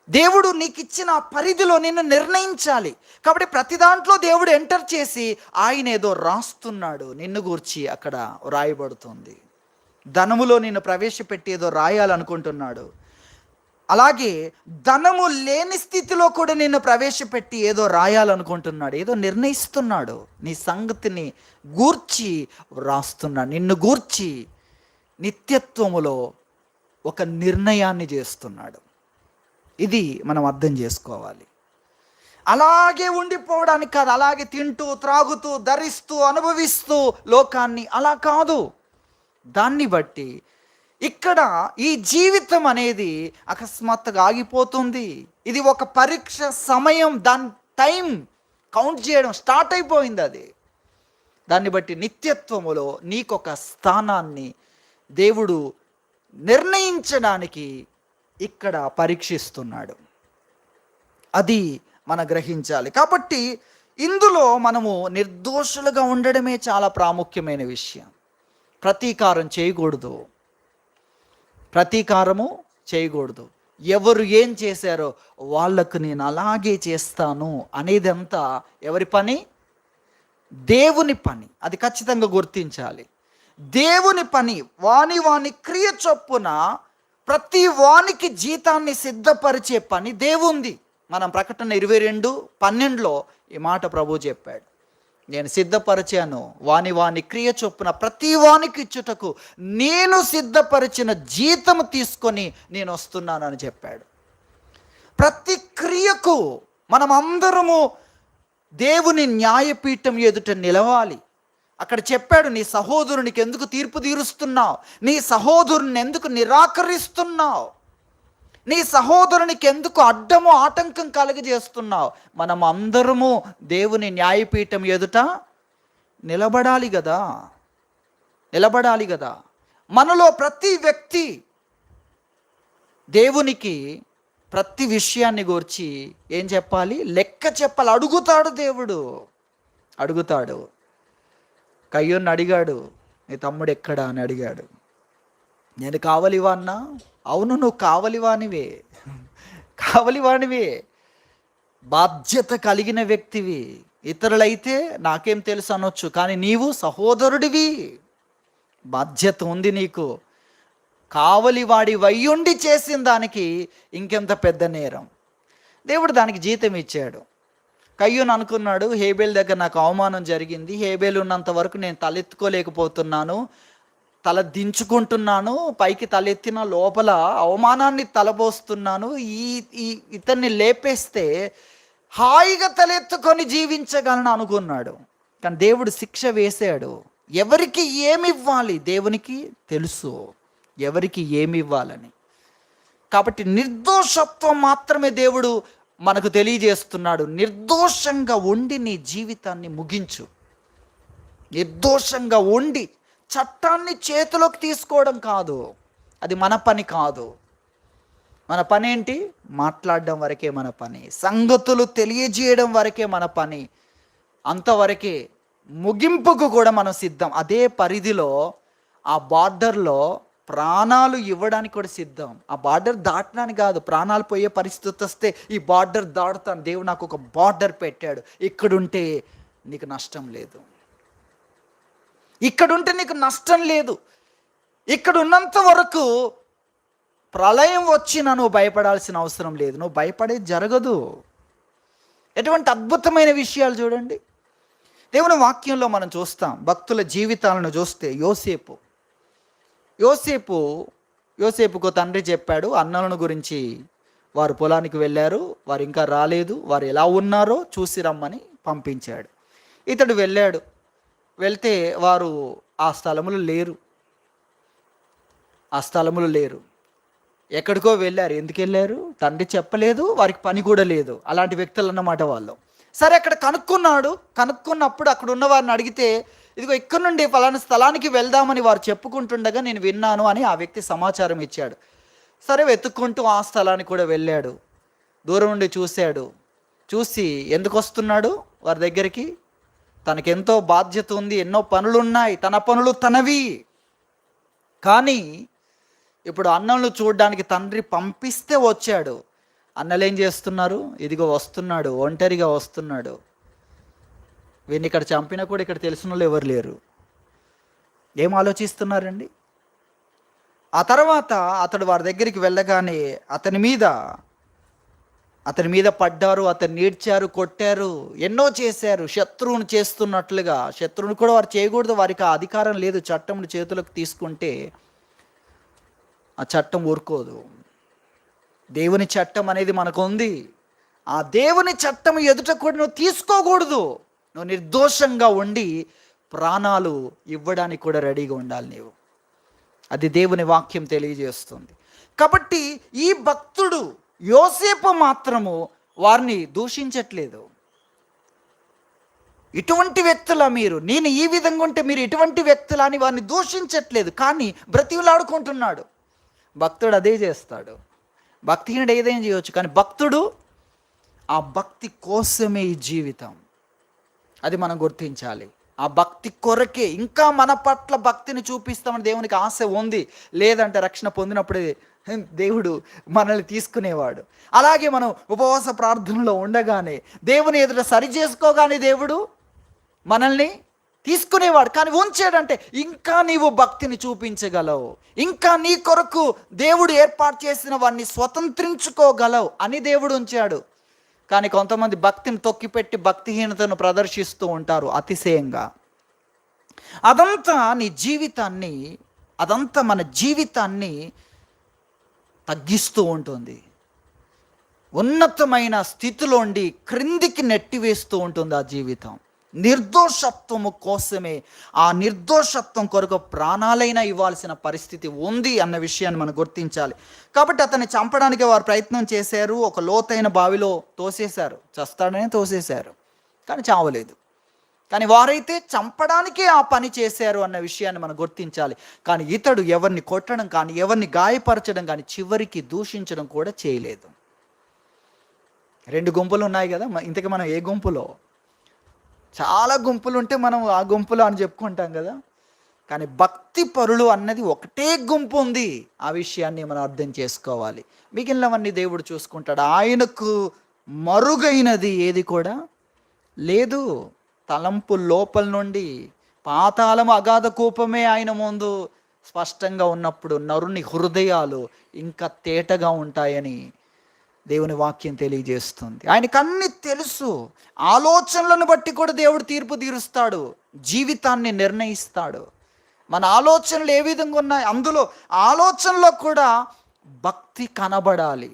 దేవుడు నీకు ఇచ్చిన పరిధిలో నిన్ను నిర్ణయించాలి. కాబట్టి ప్రతి దాంట్లో దేవుడు ఎంటర్ చేసి ఆయన ఏదో రాస్తున్నాడు నిన్ను గూర్చి. అక్కడ రాయబడుతుంది. ధనములో నిన్ను ప్రవేశపెట్టి ఏదో రాయాలనుకుంటున్నాడు. అలాగే ధనము లేని స్థితిలో కూడా నిన్ను ప్రవేశపెట్టి ఏదో రాయాలనుకుంటున్నాడు, ఏదో నిర్ణయిస్తున్నాడు. నీ సంగతిని గూర్చి రాస్తున్నాడు, నిన్ను గూర్చి నిత్యత్వములో ఒక నిర్ణయాన్ని చేస్తున్నాడు. ఇది మనం అర్థం చేసుకోవాలి. అలాగే ఉండిపోవడానికి కాదు, అలాగే తింటూ త్రాగుతూ ధరిస్తూ అనుభవిస్తూ లోకాన్ని, అలా కాదు. దాన్ని బట్టి ఇక్కడ ఈ జీవితం అనేది అకస్మాత్తుగా ఆగిపోతుంది. ఇది ఒక పరీక్ష సమయం, దాని టైం కౌంట్ చేయడం స్టార్ట్ అయిపోయింది. అది దాన్ని బట్టి నిత్యత్వములో నీకొక స్థానాన్ని దేవుడు నిర్ణయించడానికి ఇక్కడ పరీక్షిస్తున్నాడు. అది మనం గ్రహించాలి. కాబట్టి ఇందులో మనము నిర్దోషులుగా ఉండడమే చాలా ప్రాముఖ్యమైన విషయం. ప్రతీకారం చేయకూడదు. ఎవరు ఏం చేశారో వాళ్ళకు నేను అలాగే చేస్తాను అనేదంతా ఎవరి పని? దేవుని పని. అది ఖచ్చితంగా గుర్తించాలి. దేవుని పని. వాని క్రియ చొప్పున ప్రతి వానికి జీతాన్ని సిద్ధపరిచే పని దేవుంది. మనం ప్రకటన 22:12 ఈ మాట ప్రభు చెప్పాడు. నేను సిద్ధపరిచాను వాని క్రియ చొప్పున ప్రతి వానికి ఇచ్చుటకు నేను సిద్ధపరిచిన జీతము తీసుకొని నేను వస్తున్నాను అని చెప్పాడు. ప్రతి క్రియకు మనం అందరము దేవుని న్యాయపీఠం ఎదుట నిలవాలి. అక్కడ చెప్పాడు, నీ సహోదరునికి ఎందుకు తీర్పు తీరుస్తున్నావు? నీ సహోదరుని ఎందుకు నిరాకరిస్తున్నావు? నీ సహోదరునికి ఎందుకు అడ్డము ఆటంకం కలుగజేస్తున్నావు? మనం అందరము దేవుని న్యాయపీఠం ఎదుట నిలబడాలి కదా. మనలో ప్రతి వ్యక్తి దేవునికి ప్రతి విషయాన్ని గురించి ఏం చెప్పాలి? లెక్క చెప్పాలి. అడుగుతాడు దేవుడు, అడుగుతాడు. కయ్యూన్ని అడిగాడు, నీ తమ్ముడు ఎక్కడా అని అడిగాడు. నేను కావలివా అన్నా? అవును, నువ్వు కావలివానివే, బాధ్యత కలిగిన వ్యక్తివి. ఇతరులైతే నాకేం తెలుసు అనొచ్చు, కానీ నీవు సహోదరుడివి, బాధ్యత ఉంది నీకు. కావలివాడి వయ్యుండి చేసిన దానికి ఇంకెంత పెద్ద నేరం. దేవుడు దానికి జీతం ఇచ్చాడు. కయ్యూను అనుకున్నాడు, హేబేలు దగ్గర నాకు అవమానం జరిగింది, హేబేలు ఉన్నంత వరకు నేను తలెత్తుకోలేకపోతున్నాను, తల దించుకుంటున్నాను, పైకి తలెత్తిన లోపల అవమానాన్ని తలబోస్తున్నాను. ఇతన్ని లేపేస్తే హాయిగా తలెత్తుకొని జీవించగలను అనుకున్నాడు. కానీ దేవుడు శిక్ష వేశాడు. ఎవరికి ఏమి ఇవ్వాలి దేవునికి తెలుసు, ఎవరికి ఏమి ఇవ్వాలని. కాబట్టి నిర్దోషత్వం మాత్రమే దేవుడు మనకు తెలియజేస్తున్నాడు. నిర్దోషంగా ఉండి నీ జీవితాన్ని ముగించు. నిర్దోషంగా ఉండి చట్టాన్ని చేతిలోకి తీసుకోవడం కాదు, అది మన పని కాదు. మన పని ఏంటి? మాట్లాడడం వరకే మన పని, సంగతులు తెలియజేయడం వరకే మన పని. అంతవరకే. ముగింపుకు కూడా మనం సిద్ధం. అదే పరిధిలో, ఆ బార్డర్లో ప్రాణాలు ఇవ్వడానికి కూడా సిద్ధం. ఆ బార్డర్ దాటడానికి కాదు, ప్రాణాలు పోయే పరిస్థితి వస్తే ఈ బార్డర్ దాటుతాను, దేవుడు నాకు ఒక బార్డర్ పెట్టాడు, ఇక్కడుంటే నీకు నష్టం లేదు, ఇక్కడుంటే నీకు నష్టం లేదు, ఇక్కడ ఉన్నంత వరకు ప్రళయం వచ్చినా నువ్వు భయపడాల్సిన అవసరం లేదు, నువ్వు భయపడేది జరగదు. ఎటువంటి అద్భుతమైన విషయాలు చూడండి. దేవుని వాక్యంలో మనం చూస్తాం, భక్తుల జీవితాలను చూస్తే యోసేపుకు తండ్రి చెప్పాడు అన్నలను గురించి, వారు పొలానికి వెళ్ళారు, వారు ఇంకా రాలేదు, వారు ఎలా ఉన్నారో చూసి రమ్మని పంపించాడు. ఇతడు వెళ్ళాడు, వెళ్తే వారు ఆ స్థలములు లేరు, ఎక్కడికో వెళ్ళారు. ఎందుకు వెళ్ళారు? తండ్రి చెప్పలేదు, వారికి పని కూడా లేదు, అలాంటి వ్యక్తులు అన్నమాట వాళ్ళు. సరే, అక్కడ కనుక్కున్నప్పుడు అక్కడ ఉన్న వారిని అడిగితే, ఇదిగో ఇక్కడ నుండి ఫలానా స్థలానికి వెళ్దామని వారు చెప్పుకుంటుండగా నేను విన్నాను అని ఆ వ్యక్తి సమాచారం ఇచ్చాడు. సరే, వెతుక్కుంటూ ఆ స్థలానికి కూడా వెళ్ళాడు. దూరం నుండి చూసి ఎందుకు వస్తున్నాడు వారి దగ్గరికి? తనకెంతో బాధ్యత ఉంది, ఎన్నో పనులున్నాయి, తన పనులు తనవి. కానీ ఇప్పుడు అన్నలను చూడడానికి తండ్రి పంపిస్తే వచ్చాడు. అన్నలు ఏం చేస్తున్నారు? ఇదిగో వస్తున్నాడు, ఒంటరిగా వస్తున్నాడు. వీడిని ఇక్కడ చంపినా కూడా ఇక్కడ తెలిసిన వాళ్ళు ఎవరు లేరు. ఏం ఆలోచిస్తున్నారండి? ఆ తర్వాత అతడు వారి దగ్గరికి వెళ్ళగానే అతని మీద పడ్డారు, అతన్ని నీడ్చారు, కొట్టారు, ఎన్నో చేశారు. శత్రువుని చేస్తున్నట్లుగా. శత్రువుని కూడా వారు చేయకూడదు, వారికి ఆ అధికారం లేదు. చట్టం చేతులకు తీసుకుంటే ఆ చట్టం ఊరుకోదు. దేవుని చట్టం అనేది మనకు ఉంది. ఆ దేవుని చట్టం ఎదుట కూడా నువ్వు తీసుకోకూడదు. నువ్వు నిర్దోషంగా ఉండి ప్రాణాలు ఇవ్వడానికి కూడా రెడీగా ఉండాలి నీవు. అది దేవుని వాక్యం తెలియజేస్తుంది. కాబట్టి ఈ భక్తుడు యోసేపు మాత్రము వారిని దూషించట్లేదు. ఇటువంటి వ్యక్తులా మీరు, నేను ఈ విధంగా ఉంటే మీరు ఇటువంటి వ్యక్తులా అని వారిని దూషించట్లేదు, కానీ బ్రతిమలాడుకుంటున్నాడు. భక్తుడు అదే చేస్తాడు. భక్తిహీనుడు ఏదైనా చేయవచ్చు, కానీ భక్తుడు ఆ భక్తి కోసమే ఈ జీవితం. అది మనం గుర్తించాలి. ఆ భక్తి కొరకే ఇంకా మన పట్ల భక్తిని చూపిస్తామని దేవునికి ఆశ ఉంది. లేదంటే రక్షణ పొందినప్పుడే దేవుడు మనల్ని తీసుకునేవాడు. అలాగే మనం ఉపవాస ప్రార్థనలో ఉండగానే, దేవుని ఎదుట సరి చేసుకోగానే దేవుడు మనల్ని తీసుకునేవాడు. కానీ ఉంచాడంటే ఇంకా నీవు భక్తిని చూపించగలవు, ఇంకా నీ కొరకు దేవుడు ఏర్పాటు చేసిన వాడిని స్వతంత్రించుకోగలవు అని దేవుడు ఉంచాడు. కానీ కొంతమంది భక్తిని తొక్కిపెట్టి భక్తిహీనతను ప్రదర్శిస్తూ ఉంటారు అతిశయంగా. అదంతా మన జీవితాన్ని తగ్గిస్తూ ఉంటుంది. ఉన్నతమైన స్థితిలోండి క్రిందికి నెట్టివేస్తూ ఉంటుంది ఆ జీవితం. నిర్దోషత్వము కోసమే, ఆ నిర్దోషత్వం కొరకు ప్రాణాలైనా ఇవ్వాల్సిన పరిస్థితి ఉంది అన్న విషయాన్ని మనం గుర్తించాలి. కాబట్టి అతన్ని చంపడానికి వారు ప్రయత్నం చేశారు. ఒక లోతైన బావిలో తోసేశారు, చస్తాడని తోసేశారు, కానీ చావలేదు. కానీ వారైతే చంపడానికే ఆ పని చేశారు అన్న విషయాన్ని మనం గుర్తించాలి. కానీ ఇతడు ఎవరిని కొట్టడం కానీ, ఎవరిని గాయపరచడం కానీ, చివరికి దూషించడం కూడా చేయలేదు. 2 గుంపులు ఉన్నాయి కదా, ఇంతకీ మనం ఏ గుంపులో? చాలా గుంపులు ఉంటే మనం ఆ గుంపులో అని చెప్పుకుంటాం కదా. కానీ భక్తి పరులు అన్నది ఒకటే గుంపు ఉంది. ఆ విషయాన్ని మనం అర్థం చేసుకోవాలి. మిగిలినవన్నీ దేవుడు చూసుకుంటాడు. ఆయనకు మరుగైనది ఏది కూడా లేదు. తలంపు లోపల నుండి పాతాళము అగాధ కూపమే ఆయన ముందు స్పష్టంగా ఉన్నప్పుడు నరుని హృదయాలు ఇంకా తేటగా ఉంటాయని దేవుని వాక్యం తెలియజేస్తుంది. ఆయనకు అన్ని తెలుసు. ఆలోచనలను బట్టి కూడా దేవుడు తీర్పు తీరుస్తాడు, జీవితాన్ని నిర్ణయిస్తాడు. మన ఆలోచనలు ఏ విధంగా ఉన్నాయి, అందులో ఆలోచనలో కూడా భక్తి కనబడాలి.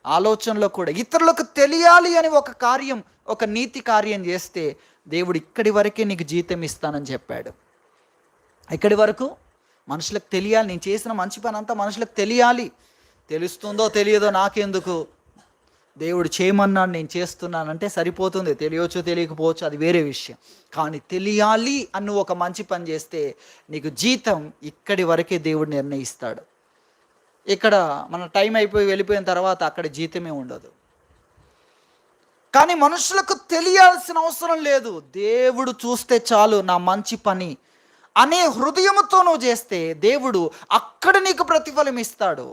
ఆలోచనలో కూడా ఇతరులకు తెలియాలి అని ఒక నీతి కార్యం చేస్తే దేవుడు ఇక్కడి వరకే నీకు జీతం ఇస్తానని చెప్పాడు. ఇక్కడి వరకు మనుషులకు తెలియాలి, నేను చేసిన మంచి పని అంతా మనుషులకు తెలియాలి. తెలుస్తుందో తెలియదో నాకెందుకు, దేవుడు చేయమన్నాడు, నేను చేస్తున్నానంటే సరిపోతుంది. తెలియవచ్చు తెలియకపోవచ్చు, అది వేరే విషయం. కానీ తెలియాలి అని ఒక మంచి పని చేస్తే నీకు జీతం ఇక్కడి వరకే దేవుడు నిర్ణయిస్తాడు. ఇక్కడ మన టైం అయిపోయి వెళ్ళిపోయిన తర్వాత అక్కడ జీతమే ఉండదు. కానీ మనుషులకు తెలియాల్సిన అవసరం లేదు. దేవుడు చూస్తే చాలు నా మంచి పని అనే హృదయముతో నువ్వు చేస్తే దేవుడు అక్కడ నీకు ప్రతిఫలం ఇస్తాడు.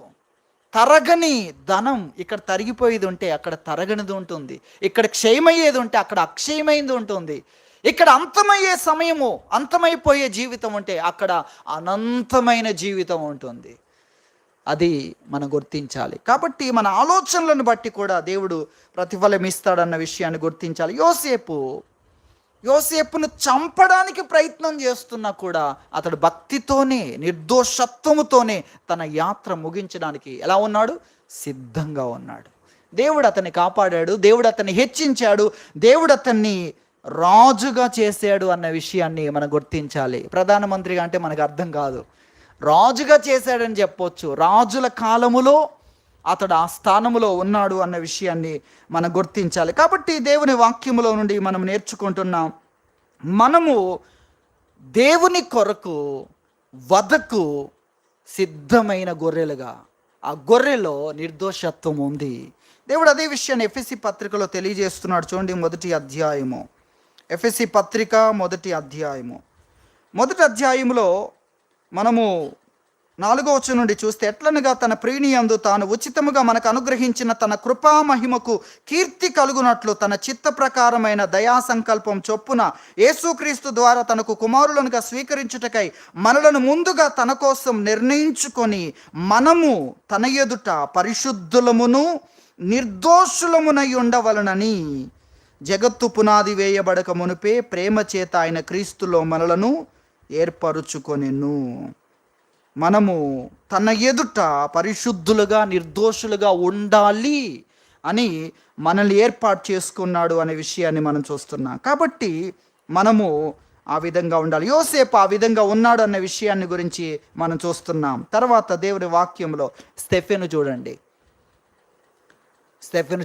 తరగని ధనం ఇక్కడ తరిగిపోయేది ఉంటే అక్కడ తరగనిది ఉంటుంది, ఇక్కడ క్షయమయ్యేది ఉంటే అక్కడ అక్షయమైంది ఉంటుంది, ఇక్కడ అంతమయ్యే సమయము అంతమైపోయే జీవితం ఉంటే అక్కడ అనంతమైన జీవితం ఉంటుంది. అది మనం గుర్తించాలి. కాబట్టి మన ఆలోచనలను బట్టి కూడా దేవుడు ప్రతిఫలం ఇస్తాడన్న విషయాన్ని గుర్తించాలి. యోసేపును చంపడానికి ప్రయత్నం చేస్తున్నా కూడా అతడు భక్తితోనే, నిర్దోషత్వముతోనే తన యాత్ర ముగించడానికి ఎలా ఉన్నాడు? సిద్ధంగా ఉన్నాడు. దేవుడు అతన్ని కాపాడాడు, దేవుడు అతన్ని హెచ్చించాడు, దేవుడు అతన్ని రాజుగా చేశాడు అన్న విషయాన్ని మనం గుర్తించాలి. ప్రధానమంత్రిగా అంటే మనకు అర్థం కాదు, రాజుగా చేశాడని చెప్పొచ్చు. రాజుల కాలములో అతడు ఆ స్థానములో ఉన్నాడు అన్న విషయాన్ని మనం గుర్తించాలి. కాబట్టి దేవుని వాక్యములో నుండి మనం నేర్చుకుంటున్నాం, మనము దేవుని కొరకు వధకు సిద్ధమైన గొర్రెలుగా, ఆ గొర్రెలో నిర్దోషత్వం ఉంది. దేవుడు అదే విషయాన్ని ఎఫెసీ పత్రికలో తెలియజేస్తున్నాడు. చూడండి, మొదటి అధ్యాయము, ఎఫెసీ పత్రిక మొదటి అధ్యాయములో మనము 4వ వచనం నుండి చూస్తే, ఎట్లనగా తన ప్రీణియందు తాను ఉచితముగా మనకు అనుగ్రహించిన తన కృపా మహిమకు కీర్తి కలుగునట్లు తన చిత్త ప్రకారమైన దయా సంకల్పం చొప్పున యేసుక్రీస్తు ద్వారా తనకు కుమారులనుగా స్వీకరించుటకై మనలను ముందుగా తన కోసం నిర్ణయించుకొని మనము తన ఎదుట పరిశుద్ధులమును నిర్దోషులమునై ఉండవలనని జగత్తు పునాది వేయబడక మునిపే ప్రేమ చేత ఆయన క్రీస్తులో మనలను ఏర్పరుచుకొనెను. మనము తన ఎదుట పరిశుద్ధులుగా నిర్దోషులుగా ఉండాలి అని మనల్ని ఏర్పాటు చేసుకున్నాడు అనే విషయాన్ని మనం చూస్తున్నాం. కాబట్టి మనము ఆ విధంగా ఉండాలి. యోసేపు ఆ విధంగా ఉన్నాడు అన్న విషయాన్ని గురించి మనం చూస్తున్నాం. తర్వాత దేవుని వాక్యంలో స్టెఫెను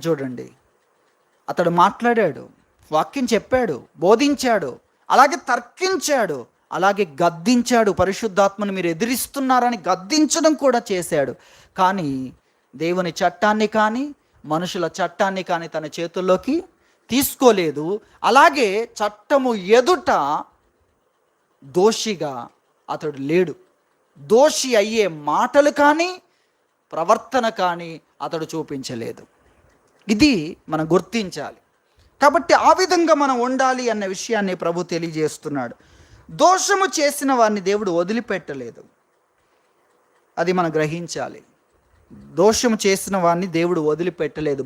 చూడండి, అతడు మాట్లాడాడు, వాక్యం చెప్పాడు, బోధించాడు, అలాగే తర్కించాడు, అలాగే గద్దించాడు. పరిశుద్ధాత్మను మీరు ఎదిరిస్తున్నారని గద్దించడం కూడా చేశాడు. కానీ దేవుని చట్టాన్ని కానీ మనుషుల చట్టాన్ని కానీ తన చేతుల్లోకి తీసుకోలేదు. అలాగే చట్టము ఎదుట దోషిగా అతడు లేడు. దోషి అయ్యే మాటలు కానీ ప్రవర్తన కానీ అతడు చూపించలేదు. ఇది మనం గుర్తించాలి. కాబట్టి ఆ విధంగా మనం ఉండాలి అన్న విషయాన్ని ప్రభు తెలియజేస్తున్నాడు. దోషము చేసిన వారిని దేవుడు వదిలిపెట్టలేదు, అది మనం గ్రహించాలి. దోషము చేసిన వారిని దేవుడు వదిలిపెట్టలేదు,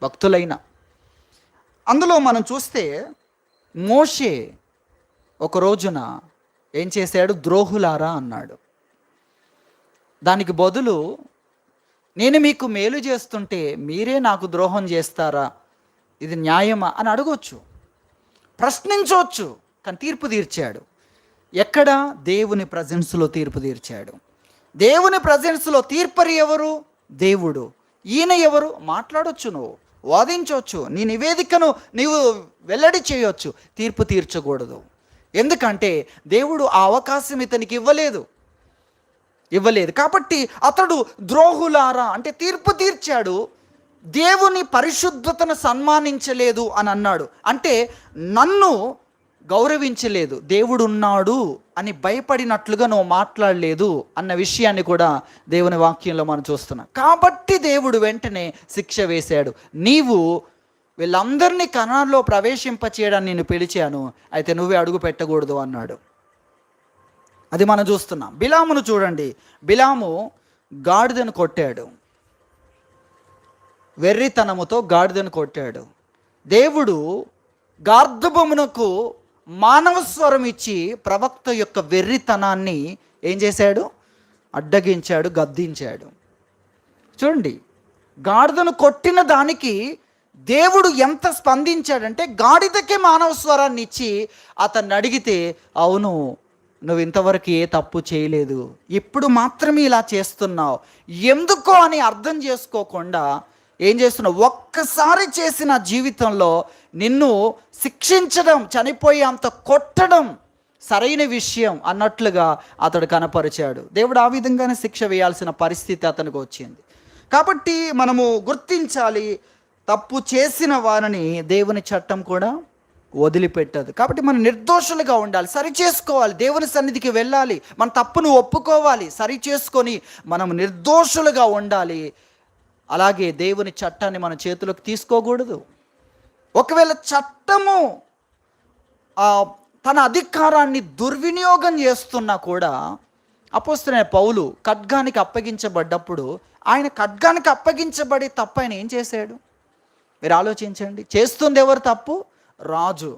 భక్తులైన. అందులో మనం చూస్తే మోషే ఒక రోజున ఏం చేశాడు? ద్రోహులారా అన్నాడు. దానికి బదులు, నేను మీకు మేలు చేస్తుంటే మీరే నాకు ద్రోహం చేస్తారా, ఇది న్యాయమా అని అడగొచ్చు, ప్రశ్నించవచ్చు. కానీ తీర్పు తీర్చాడు. ఎక్కడ? దేవుని ప్రజెన్స్లో తీర్పు తీర్చాడు. దేవుని ప్రజెన్స్లో తీర్పరి ఎవరు? దేవుడు. ఈయన ఎవరు? మాట్లాడొచ్చు, నువ్వు వాదించవచ్చు, నీ నివేదికను నీవు వెల్లడి చేయొచ్చు, తీర్పు తీర్చకూడదు. ఎందుకంటే దేవుడు ఆ అవకాశం ఇతనికి ఇవ్వలేదు. కాబట్టి అతడు ద్రోహులారా అంటే తీర్పు తీర్చాడు, దేవుని పరిశుద్ధతను సన్మానించలేదు అని అన్నాడు. అంటే నన్ను గౌరవించలేదు, దేవుడు ఉన్నాడు అని భయపడినట్లుగా నువ్వు మాట్లాడలేదు అన్న విషయాన్ని కూడా దేవుని వాక్యంలో మనం చూస్తున్నాం. కాబట్టి దేవుడు వెంటనే శిక్ష వేశాడు. నీవు వీళ్ళందరినీ కనాన్లో ప్రవేశింపచేయడానికి నేను పిలిచాను, అయితే నువ్వే అడుగు పెట్టకూడదు అన్నాడు. అది మనం చూస్తున్నాం. బిలామును చూడండి, బిలాము గాడిదను కొట్టాడు, వెర్రితనముతో గాడిదను కొట్టాడు. దేవుడు గార్ధబమునకు మానవ స్వరం ఇచ్చి ప్రవక్త యొక్క వెర్రితనాన్ని ఏం చేశాడు? అడ్డగించాడు, గద్దించాడు. చూడండి, గాడిదను కొట్టిన దానికి దేవుడు ఎంత స్పందించాడంటే, గాడిదకే మానవ స్వరాన్ని ఇచ్చి అతన్ని అడిగితే, అవును నువ్వు ఇంతవరకు ఏ తప్పు చేయలేదు, ఇప్పుడు మాత్రమే ఇలా చేస్తున్నావు, ఎందుకో అని అర్థం చేసుకోకుండా ఏం చేస్తున్నావు? ఒక్కసారి చేసిన జీవితంలో నిన్ను శిక్షించడం, చనిపోయి అంత కొట్టడం సరైన విషయం అన్నట్లుగా అతడు కనపరిచాడు. దేవుడు ఆ విధంగానే శిక్ష వేయాల్సిన పరిస్థితి అతనికి వచ్చింది. కాబట్టి మనము గుర్తించాలి, తప్పు చేసిన వారిని దేవుని చట్టం కూడా వదిలిపెట్టదు. కాబట్టి మనం నిర్దోషులుగా ఉండాలి, సరి చేసుకోవాలి, దేవుని సన్నిధికి వెళ్ళాలి, మన తప్పును ఒప్పుకోవాలి, సరి చేసుకొని మనం నిర్దోషులుగా ఉండాలి. అలాగే దేవుని చట్టాన్ని మన చేతిలోకి తీసుకోకూడదు. ఒకవేళ చట్టము తన అధికారాన్ని దుర్వినియోగం చేస్తున్నా కూడా, అపోస్తలుడైన పౌలు ఖడ్గానికి అప్పగించబడ్డప్పుడు, ఆయన ఖడ్గానికి అప్పగించబడి తప్ప ఆయన ఏం చేశాడు? మీరు ఆలోచించండి. చేస్తుంది ఎవరు తప్పు? రాజు.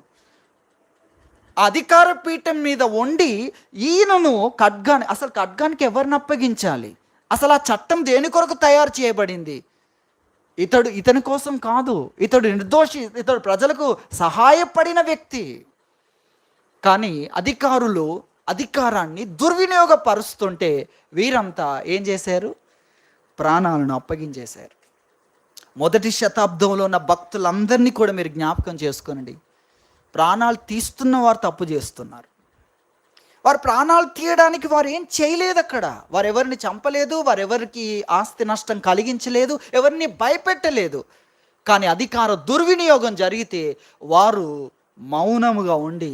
అధికార పీఠం మీద ఉండి ఈయనను అసలు ఖడ్గానికి ఎవరిని అప్పగించాలి? అసలు ఆ చట్టం దేని కొరకు తయారు చేయబడింది? ఇతని కోసం కాదు. ఇతడు నిర్దోషి, ఇతడు ప్రజలకు సహాయపడిన వ్యక్తి. కానీ అధికారులు అధికారాన్ని దుర్వినియోగపరుస్తుంటే వీరంతా ఏం చేశారు? ప్రాణాలను అప్పగించేశారు. మొదటి శతాబ్దంలో ఉన్న భక్తులందరినీ కూడా మీరు జ్ఞాపకం చేసుకోనండి. ప్రాణాలు తీస్తున్న వారు తప్పు చేస్తున్నారు. వారు ప్రాణాలు తీయడానికి వారు ఏం చేయలేదు. అక్కడ వారు ఎవరిని చంపలేదు, వారెవరికి ఆస్తి నష్టం కలిగించలేదు, ఎవరిని భయపెట్టలేదు. కానీ అధికార దుర్వినియోగం జరిగితే వారు మౌనముగా ఉండి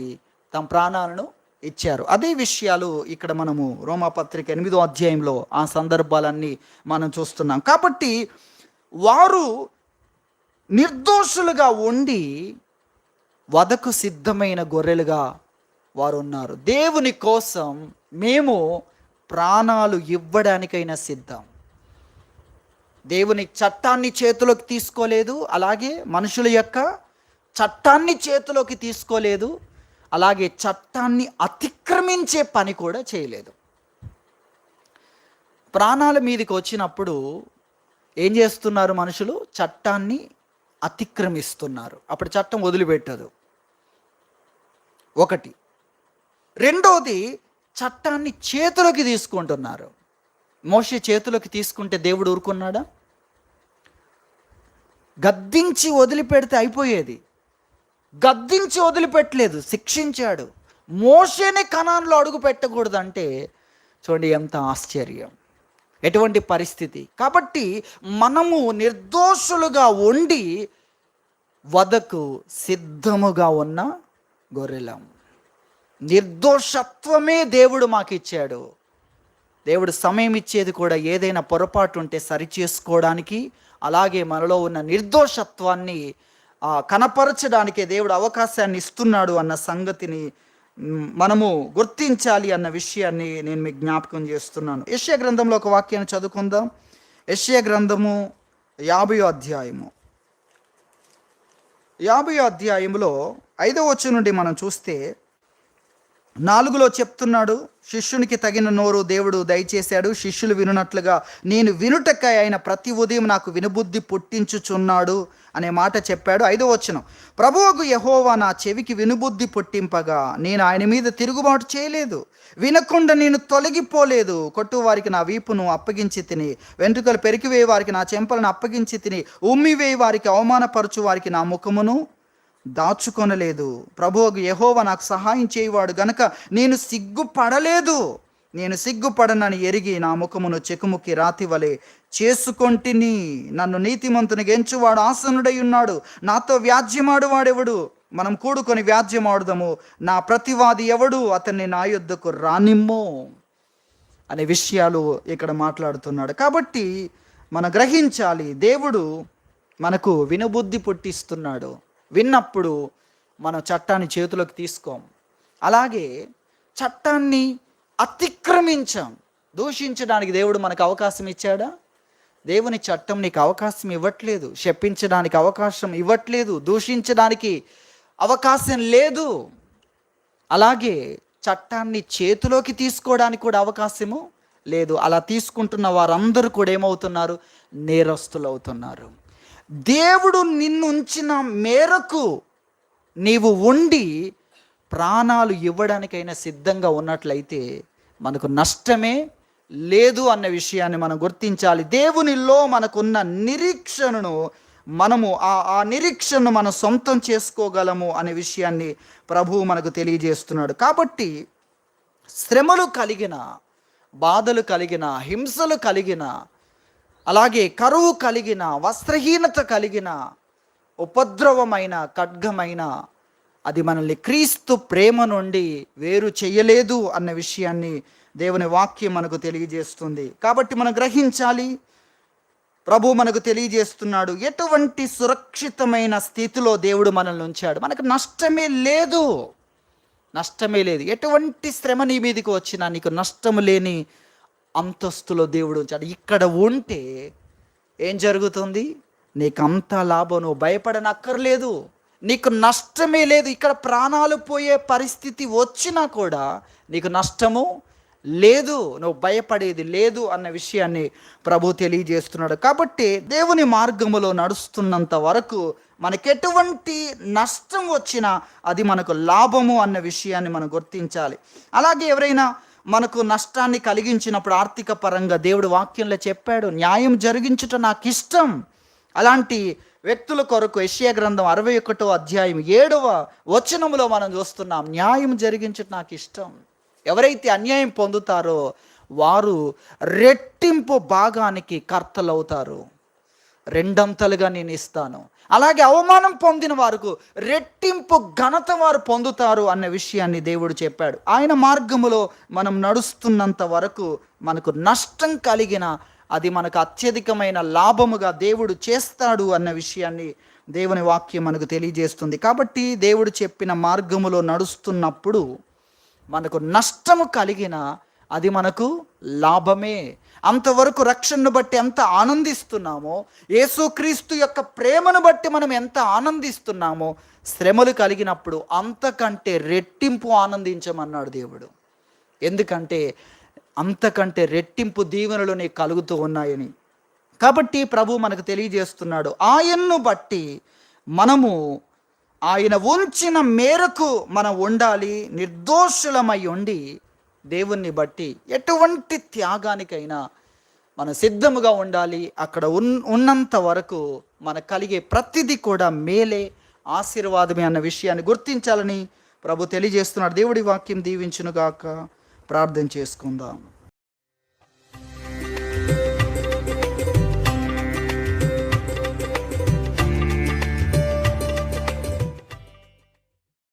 తమ ప్రాణాలను ఇచ్చారు. అదే విషయాలు ఇక్కడ మనము రోమాపత్రిక 8వ అధ్యాయంలో ఆ సందర్భాలన్నీ మనం చూస్తున్నాం. కాబట్టి వారు నిర్దోషులుగా ఉండి వధకు సిద్ధమైన గొర్రెలుగా వారు ఉన్నారు. దేవుని కోసం మేము ప్రాణాలు ఇవ్వడానికైనా సిద్ధం. దేవుని చట్టాన్ని చేతిలోకి తీసుకోలేదు, అలాగే మనుషుల యొక్క చట్టాన్ని చేతిలోకి తీసుకోలేదు, అలాగే చట్టాన్ని అతిక్రమించే పని కూడా చేయలేదు. ప్రాణాల మీదకి వచ్చినప్పుడు ఏం చేస్తున్నారు మనుషులు? చట్టాన్ని అతిక్రమిస్తున్నారు. అప్పుడు చట్టం వదిలిపెట్టదు. ఒకటి. రెండోది, చట్టాన్ని చేతిలోకి తీసుకుంటున్నారు. మోషే చేతిలోకి తీసుకుంటే దేవుడు ఊరుకున్నాడా? గద్దించి వదిలిపెడితే అయిపోయేది. గద్దించి వదిలిపెట్టలేదు, శిక్షించాడు. మోషేనే కనాన్లో అడుగు పెట్టకూడదంటే చూడండి ఎంత ఆశ్చర్యం, ఎటువంటి పరిస్థితి. కాబట్టి మనము నిర్దోషులుగా ఉండి వధకు సిద్ధముగా ఉన్న గొర్రెలం. నిర్దోషత్వమే దేవుడు మాకు ఇచ్చాడు. దేవుడు సమయం ఇచ్చేది కూడా ఏదైనా పొరపాటు ఉంటే సరిచేసుకోవడానికి, అలాగే మనలో ఉన్న నిర్దోషత్వాన్ని కనపరచడానికే దేవుడు అవకాశాన్ని ఇస్తున్నాడు అన్న సంగతిని మనము గుర్తించాలి అన్న విషయాన్ని నేను మీకు జ్ఞాపకం చేస్తున్నాను. యెషయా గ్రంథంలో ఒక వాక్యాన్ని చదువుకుందాం. యెషయా గ్రంథము 50వ అధ్యాయము 50వ అధ్యాయంలో 5వ వచనం నుండి మనం చూస్తే 4లో చెప్తున్నాడు, శిష్యునికి తగిన నోరు దేవుడు దయచేశాడు, శిష్యులు వినున్నట్లుగా నేను వినుటకై ఆయన ప్రతి ఉదయం నాకు వినుబుద్ధి పుట్టించుచున్నాడు అనే మాట చెప్పాడు. 5వ వచనం, ప్రభువుకు యెహోవా నా చెవికి వినుబుద్ధి పుట్టింపగా నేను ఆయన మీద తిరుగుబాటు చేయలేదు, వినకుండా నేను తొలగిపోలేదు. కొట్టు వారికి నా వీపును అప్పగించి తిని, వెంట్రుకలు పెరికివేయి వారికి నా చెంపలను అప్పగించి తిని, ఉమ్మివేయి వారికి అవమానపరచు వారికి నా ముఖమును దాచుకొనలేదు. ప్రభువుకు యెహోవా నాకు సహాయం చేయవాడు గనుక నేను సిగ్గుపడలేదు. నేను సిగ్గుపడనని ఎరిగి నా ముఖమును చెకుముకి రాతి వలె చేసుకొంటిని. నన్ను నీతిమంతునికి ఎంచువాడు ఆసనుడై ఉన్నాడు, నాతో వ్యాజ్యమాడు వాడెవడు? మనం కూడుకొని వ్యాజ్యమాడుదాము. నా ప్రతివాది ఎవడు? అతన్ని నా యొద్దకు రానిమ్ము అనే విషయాలు ఇక్కడ మాట్లాడుతున్నాడు. కాబట్టి మనం గ్రహించాలి, దేవుడు మనకు వినుబుద్ధి పుట్టిస్తున్నాడు. విన్నప్పుడు మనం చట్టాన్ని చేతిలోకి తీసుకోం, అలాగే చట్టాన్ని అతిక్రమించాం. దూషించడానికి దేవుడు మనకు అవకాశం ఇచ్చాడా? దేవుని చట్టం నీకు అవకాశం ఇవ్వట్లేదు. శపించడానికి అవకాశం ఇవ్వట్లేదు, దూషించడానికి అవకాశం లేదు. అలాగే చట్టాన్ని చేతిలోకి తీసుకోవడానికి కూడా అవకాశము లేదు. అలా తీసుకుంటున్న వారందరూ కూడా ఏమవుతున్నారు? నేరస్తులు అవుతున్నారు. దేవుడు నిన్ను ఉంచిన మేరకు నీవు ఉండి ప్రాణాలు ఇవ్వడానికైనా సిద్ధంగా ఉన్నట్లయితే మనకు నష్టమే లేదు అన్న విషయాన్ని మనం గుర్తించాలి. దేవునిలో మనకున్న నిరీక్షణను మనము ఆ నిరీక్షణను మనం సొంతం చేసుకోగలము అనే విషయాన్ని ప్రభువు మనకు తెలియజేస్తున్నాడు. కాబట్టి శ్రమలు కలిగిన, బాధలు కలిగిన, హింసలు కలిగిన, అలాగే కరువు కలిగిన, వస్త్రహీనత కలిగిన, ఉపద్రవమైన, ఖడ్గమైన, అది మనల్ని క్రీస్తు ప్రేమ నుండి వేరు చేయలేదు అన్న విషయాన్ని దేవుని వాక్యం మనకు తెలియజేస్తుంది. కాబట్టి మనం గ్రహించాలి, ప్రభు మనకు తెలియజేస్తున్నాడు ఎటువంటి సురక్షితమైన స్థితిలో దేవుడు మనల్ని ఉంచాడు. మనకు నష్టమే లేదు, నష్టమే లేదు. ఎటువంటి శ్రమ నీ మీదకి వచ్చినా నీకు నష్టము లేని అంతస్తులో దేవుడు ఉంచాడు. ఇక్కడ ఉంటే ఏం జరుగుతుంది? నీకు అంత లాభం, నువ్వు భయపడనక్కర్లేదు, నీకు నష్టమే లేదు. ఇక్కడ ప్రాణాలు పోయే పరిస్థితి వచ్చినా కూడా నీకు నష్టము లేదు, నువ్వు భయపడేది లేదు అన్న విషయాన్ని ప్రభు తెలియజేస్తున్నాడు. కాబట్టి దేవుని మార్గములో నడుస్తున్నంత వరకు మనకెటువంటి నష్టం వచ్చినా అది మనకు లాభము అన్న విషయాన్ని మనం గుర్తించాలి. అలాగే ఎవరైనా మనకు నష్టాన్ని కలిగించినప్పుడు ఆర్థిక పరంగా దేవుడు వాక్యంలో చెప్పాడు, న్యాయం జరిగించుట నాకు ఇష్టం. అలాంటి వ్యక్తుల కొరకు యెషయా గ్రంథం 61వ అధ్యాయం 7వ వచనములో మనం చూస్తున్నాం, న్యాయం జరిగించుట నాకు ఇష్టం. ఎవరైతే అన్యాయం పొందుతారో వారు రెట్టింపు భాగానికి కర్తలవుతారు, రెండంతలుగా నేను ఇస్తాను. అలాగే అవమానం పొందిన వారికి రెట్టింపు ఘనత వారు పొందుతారు అన్న విషయాన్ని దేవుడు చెప్పాడు. ఆయన మార్గములో మనం నడుస్తున్నంత వరకు మనకు నష్టం కలిగిన అది మనకు అత్యధికమైన లాభముగా దేవుడు చేస్తాడు అన్న విషయాన్ని దేవుని వాక్యం మనకు తెలియజేస్తుంది. కాబట్టి దేవుడు చెప్పిన మార్గములో నడుస్తున్నప్పుడు మనకు నష్టము కలిగిన అది మనకు లాభమే. అంతవరకు రక్షణను బట్టి ఎంత ఆనందిస్తున్నామో, యేసుక్రీస్తు యొక్క ప్రేమను బట్టి మనం ఎంత ఆనందిస్తున్నామో, శ్రమలు కలిగినప్పుడు అంతకంటే రెట్టింపు ఆనందించమన్నాడు దేవుడు. ఎందుకంటే అంతకంటే రెట్టింపు దీవెనలు నీకు కలుగుతూ ఉన్నాయని. కాబట్టి ప్రభు మనకు తెలియజేస్తున్నాడు, ఆయన్ను బట్టి మనము ఆయన ఉంచిన మేరకు మనం ఉండాలి, నిర్దోషులమై ఉండి దేవుణ్ణి బట్టి ఎటువంటి త్యాగానికైనా మనం సిద్ధముగా ఉండాలి. అక్కడ ఉన్నంత వరకు మనకు కలిగే ప్రతిదీ కూడా మేలే, ఆశీర్వాదమే అన్న విషయాన్ని గుర్తించాలని ప్రభు తెలియజేస్తున్నాడు. దేవుడి వాక్యం దీవించునుగాక. ప్రార్థన చేసుకుందాం.